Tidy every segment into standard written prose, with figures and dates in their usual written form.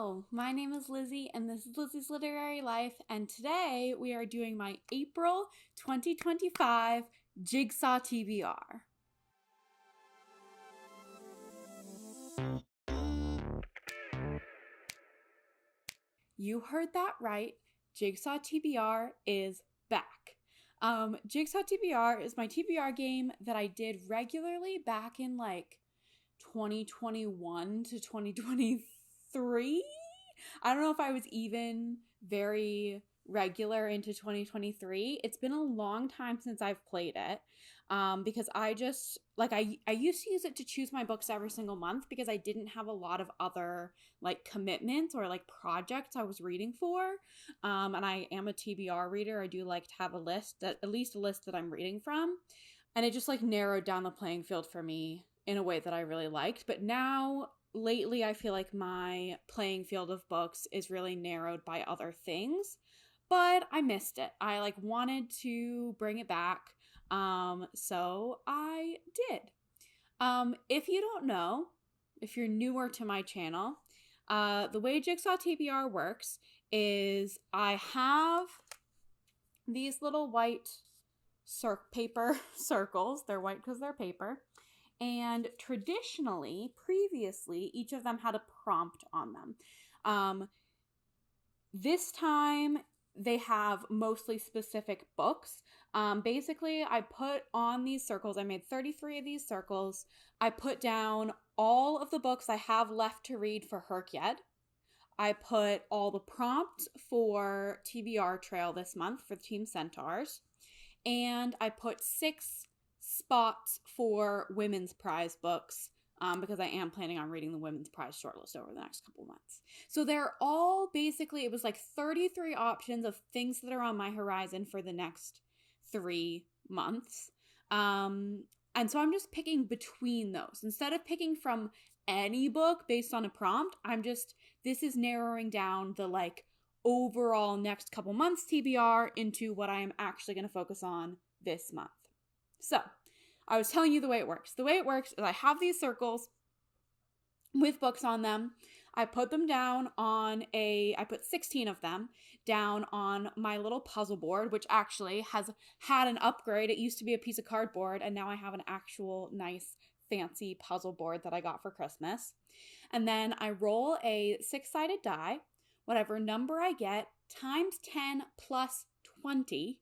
Hello, my name is Lizzie and this is Lizzie's Literary Life, and today we are doing my April 2025 JIGSAW TBR. You heard that right, JIGSAW TBR is back. JIGSAW TBR is my TBR game that I did regularly back in 2021 to 2023. I don't know if I was even very regular into 2023. It's been a long time since I've played it because I just, I used to use it to choose my books every single month because I didn't have a lot of other, commitments or, projects I was reading for. And I am a TBR reader. I do like to have a list, at least a list that I'm reading from. And it just, narrowed down the playing field for me in a way that I really liked. But now, lately, I feel like my playing field of books is really narrowed by other things, but I missed it. I wanted to bring it back, so I did. If you don't know, if you're newer to my channel, the way JIGSAW TBR works is I have these little white paper circles. They're white because they're paper. And traditionally, previously, each of them had a prompt on them. This time, they have mostly specific books. Basically, I put on these circles, I made 33 of these circles. I put down all of the books I have left to read for Herkyed. I put all the prompts for TBR Trail this month for Team Centaurs. And I put 6 spots for women's prize books because I am planning on reading the women's prize shortlist over the next couple months. So they're all basically, it was 33 options of things that are on my horizon for the next 3 months. And so I'm just picking between those. Instead of picking from any book based on a prompt, this is narrowing down the overall next couple months TBR into what I am actually going to focus on this month. So, I was telling you the way it works. The way it works is I have these circles with books on them. I put them down on I put 16 of them down on my little puzzle board, which actually has had an upgrade. It used to be a piece of cardboard, and now I have an actual nice fancy puzzle board that I got for Christmas. And then I roll a 6-sided die. Whatever number I get times 10 plus 20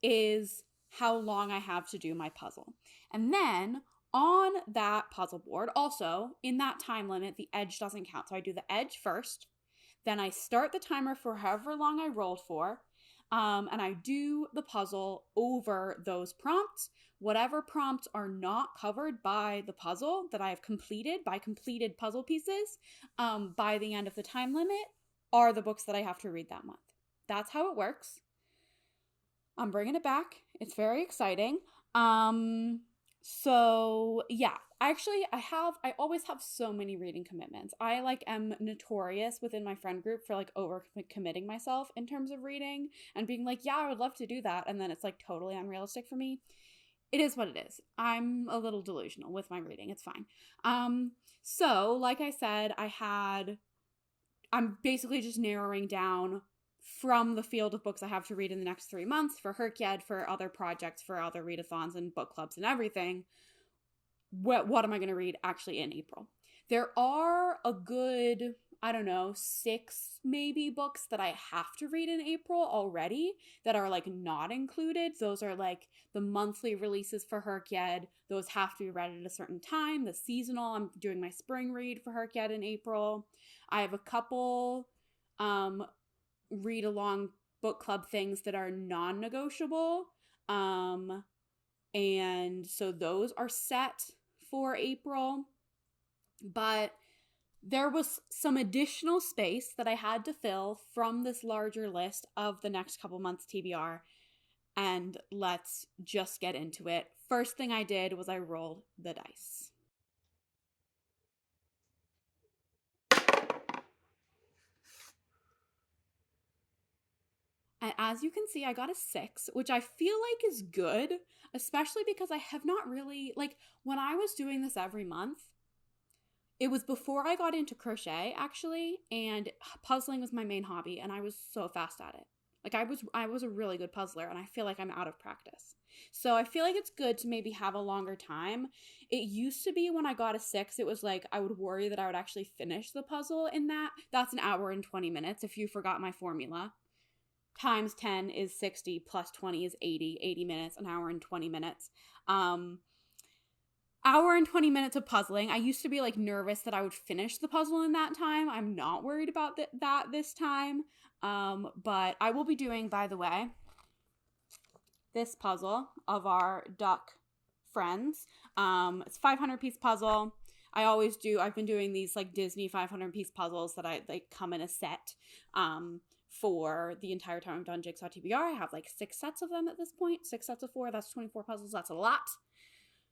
is how long I have to do my puzzle. And then on that puzzle board, also in that time limit, the edge doesn't count. So I do the edge first, then I start the timer for however long I rolled for, and I do the puzzle over those prompts. Whatever prompts are not covered by the puzzle that I have completed, by completed puzzle pieces, by the end of the time limit, are the books that I have to read that month. That's how it works. I'm bringing it back. It's very exciting. So yeah, I always have so many reading commitments. I am notorious within my friend group for over committing myself in terms of reading and being yeah, I would love to do that. And then it's totally unrealistic for me. It is what it is. I'm a little delusional with my reading. It's fine. So like I said, I'm basically just narrowing down from the field of books I have to read in the next 3 months for Herkyed, for other projects, for other readathons and book clubs and everything. What am I going to read actually in April? There are a good, 6 maybe books that I have to read in April already that are not included. Those are the monthly releases for Herkyed. Those have to be read at a certain time. The seasonal, I'm doing my spring read for Herkyed in April. I have a couple read along book club things that are non-negotiable. And so those are set for April. But there was some additional space that I had to fill from this larger list of the next couple months TBR. And let's just get into it. First thing I did was I rolled the dice. And as you can see, I got a 6, which I feel is good, especially because I have not really, when I was doing this every month, It was before I got into crochet, actually, and puzzling was my main hobby, and I was so fast at it. Like I was a really good puzzler, and I feel like I'm out of practice. So I feel like it's good to maybe have a longer time. It used to be when I got a 6, it was like I would worry that I would actually finish the puzzle in that. That's an hour and 20 minutes if you forgot my formula. Times 10 is 60 plus 20 is 80. 80 minutes, an hour and 20 minutes. Hour and 20 minutes of puzzling. I used to be like nervous that I would finish the puzzle in that time. I'm not worried about that this time. But I will be doing, by the way, this puzzle of our duck friends. It's a 500-piece puzzle. I've been doing these like Disney 500-piece puzzles that I like come in a set for the entire time I've done Jigsaw TBR. I have like 6 sets of them at this point. 6 sets of 4. That's 24 puzzles. That's a lot.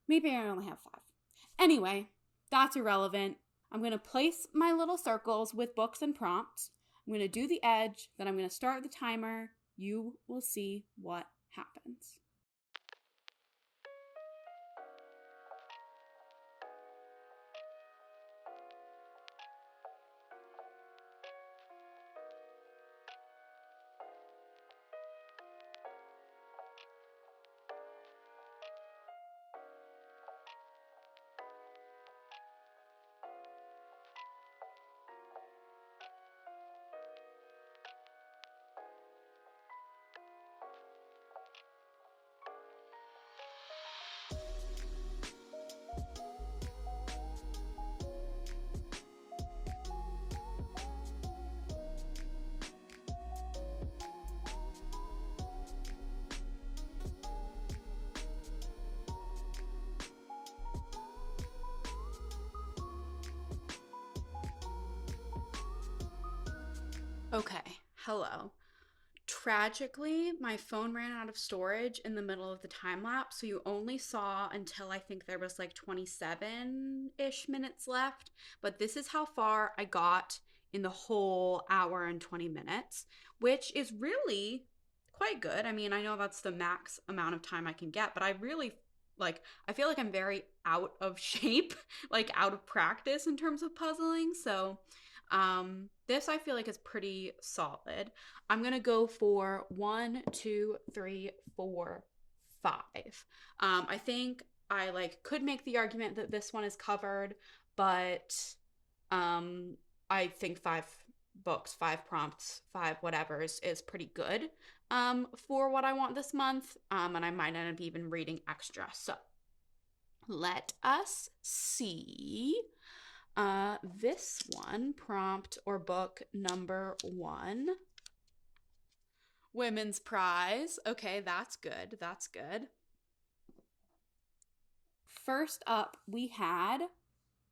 Maybe I only have 5. Anyway, that's irrelevant. I'm going to place my little circles with books and prompts. I'm going to do the edge. Then I'm going to start the timer. You will see what happens. Okay, hello. Tragically, my phone ran out of storage in the middle of the time lapse, so you only saw until I think there was like 27-ish minutes left. But this is how far I got in the whole hour and 20 minutes, which is really quite good. I mean, I know that's the max amount of time I can get, but I really I feel like I'm very out of shape, like out of practice in terms of puzzling. So this I feel like is pretty solid. I'm gonna go for 1, 2, 3, 4, 5. I think I could make the argument that this one is covered, but I think 5 books, 5 prompts, 5 whatevers is pretty good for what I want this month. And I might end up even reading extra. So let us see. This one, prompt or book number 1. Women's prize. Okay, that's good. That's good. First up, we had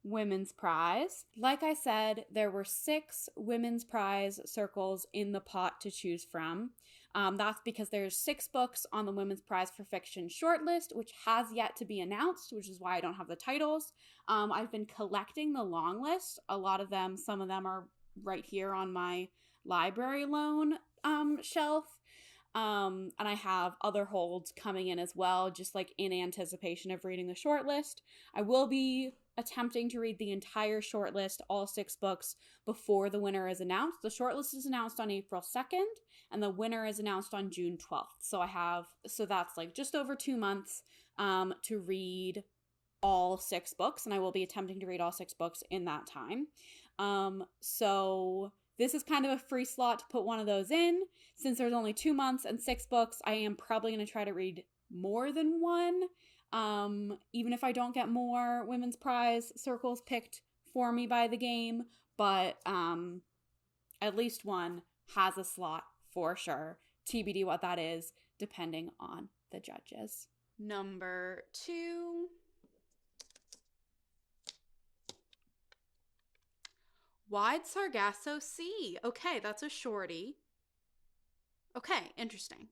women's prize. Like I said, there were 6 women's prize circles in the pot to choose from. That's because there's 6 books on the women's prize for fiction shortlist, which has yet to be announced, which is why I don't have the titles. I've been collecting the long list. A lot of them, some of them are right here on my library loan shelf. And I have other holds coming in as well, just like in anticipation of reading the shortlist. I will be attempting to read the entire shortlist, all 6 books, before the winner is announced. The shortlist is announced on April 2nd, and the winner is announced on June 12th. So that's like just over 2 months to read all 6 books, and I will be attempting to read all 6 books in that time. So this is kind of a free slot to put one of those in. Since there's only 2 months and 6 books, I am probably going to try to read more than one. Even if I don't get more women's prize circles picked for me by the game, but at least one has a slot for sure. TBD what that is, depending on the judges. Number 2. Wide Sargasso Sea. Okay, that's a shorty. Okay, interesting.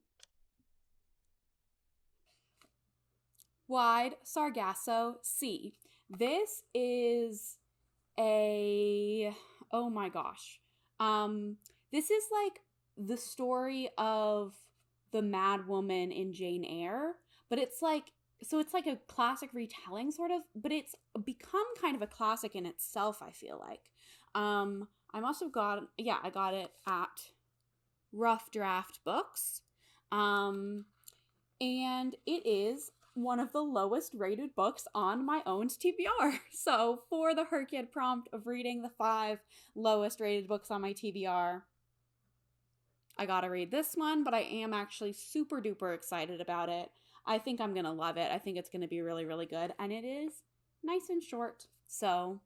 Wide Sargasso Sea. This is oh my gosh. This is like the story of the mad woman in Jane Eyre, but it's like so it's like a classic retelling sort of, but it's become kind of a classic in itself, I feel like. I must have I got it at Rough Draft Books. And it is one of the lowest rated books on my owned TBR. So for the Herkyed prompt of reading the 5 lowest rated books on my TBR, I gotta read this one, but I am actually super duper excited about it. I think I'm gonna love it. I think it's gonna be really, really good. And it is nice and short. So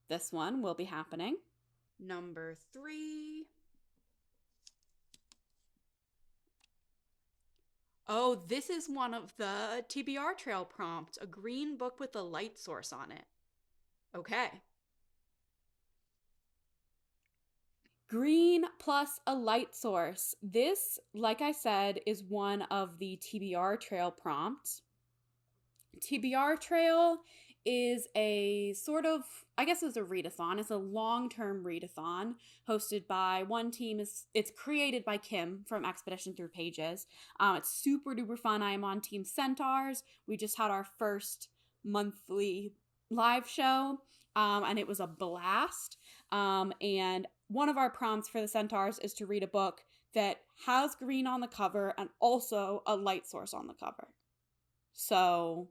this one will be happening. Number 3. Oh, this is one of the TBR trail prompts, a green book with a light source on it. Okay. Green plus a light source. This, like I said, is one of the TBR trail prompts. TBR trail is a sort of, I guess it's a readathon. It's a long-term readathon hosted by one team. It's created by Kim from Expedition Through Pages. It's super duper fun. I am on Team Centaurs. We just had our first monthly live show, and it was a blast. And one of our prompts for the Centaurs is to read a book that has green on the cover and also a light source on the cover. So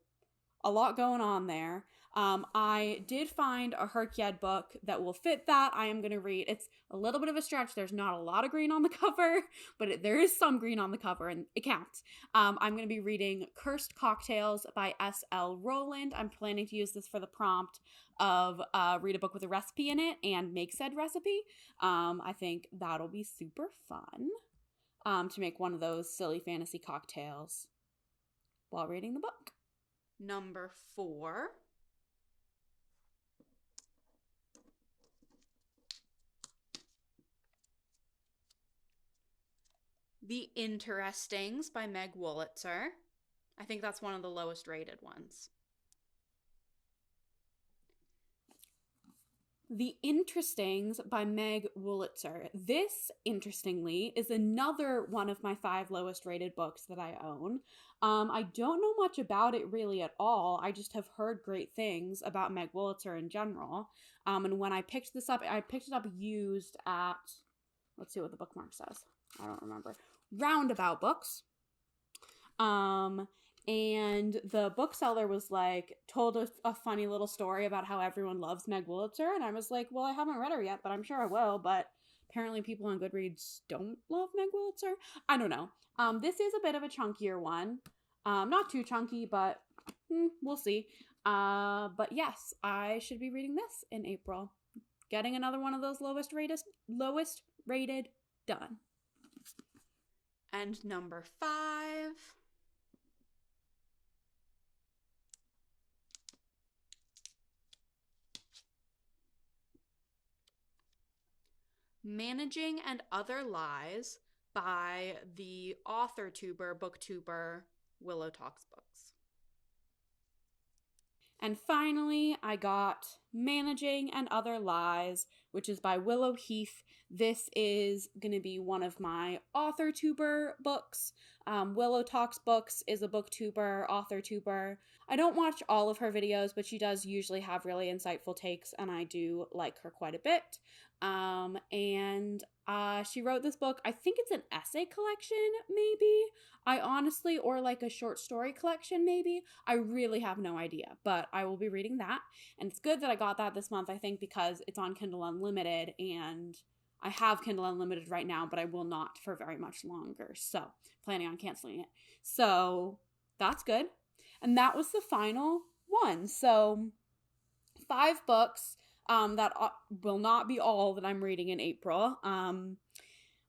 a lot going on there. I did find a Herkyed book that will fit that. I am going to read. It's a little bit of a stretch. There's not a lot of green on the cover, but there is some green on the cover, and it counts. I'm going to be reading Cursed Cocktails by S.L. Rowland. I'm planning to use this for the prompt of read a book with a recipe in it and make said recipe. I think that'll be super fun to make one of those silly fantasy cocktails while reading the book. Number 4. The Interestings by Meg Wolitzer. I think that's one of the lowest rated ones. The Interestings by Meg Wolitzer. This, interestingly, is another one of my 5 lowest rated books that I own. I don't know much about it really at all. I just have heard great things about Meg Wolitzer in general. And when I picked this up, I picked it up used at, let's see what the bookmark says. I don't remember. Roundabout Books. And the bookseller was like, told a funny little story about how everyone loves Meg Wolitzer. And I was like, well, I haven't read her yet, but I'm sure I will. But apparently people on Goodreads don't love Meg Wolitzer. I don't know. This is a bit of a chunkier one. Not too chunky, but we'll see. But yes, I should be reading this in April. Getting another one of those lowest rated done. And number 5. Managing and Other Lies by the author-tuber, booktuber, Willow Talks Books. And finally, I got Managing and Other Lies, which is by Willow Heath. This is going to be one of my author-tuber books. Willow Talks Books is a booktuber, author-tuber. I don't watch all of her videos, but she does usually have really insightful takes, and I do like her quite a bit. And she wrote this book. I think it's an essay collection, maybe. Or like a short story collection, maybe. I really have no idea, but I will be reading that. And it's good that I got that this month, I think, because it's on Kindle Unlimited, and I have Kindle Unlimited right now, but I will not for very much longer. So, planning on canceling it. So, that's good. And that was the final one. So, 5 books. That will not be all that I'm reading in April.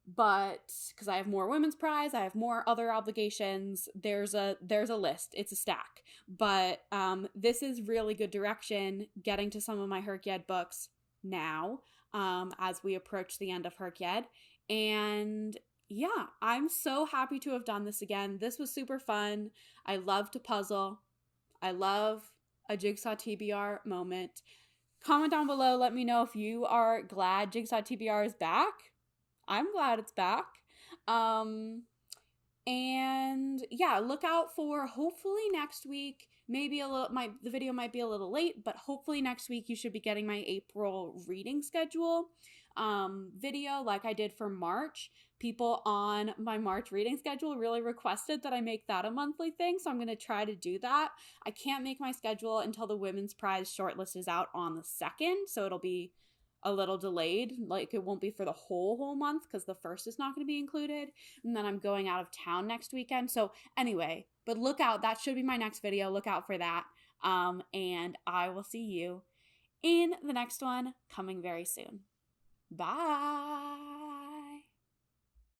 But because I have more Women's Prize, I have more other obligations. There's a list. It's a stack. But this is really good direction. Getting to some of my Herkyed books now, as we approach the end of Herkyed. And yeah, I'm so happy to have done this again. This was super fun. I love to puzzle. I love a Jigsaw TBR moment. Comment down below. Let me know if you are glad Jigsaw TBR is back. I'm glad it's back. And yeah, look out for hopefully next week. Maybe the video might be a little late, but hopefully next week you should be getting my April reading schedule video like I did for March. People on my March reading schedule really requested that I make that a monthly thing, so I'm going to try to do that. I can't make my schedule until the Women's Prize shortlist is out on the 2nd, so it'll be a little delayed. Like, it won't be for the whole month because the first is not going to be included, and then I'm going out of town next weekend. So anyway, but look out, that should be my next video. Look out for that. And I will see you in the next one coming very soon. Bye.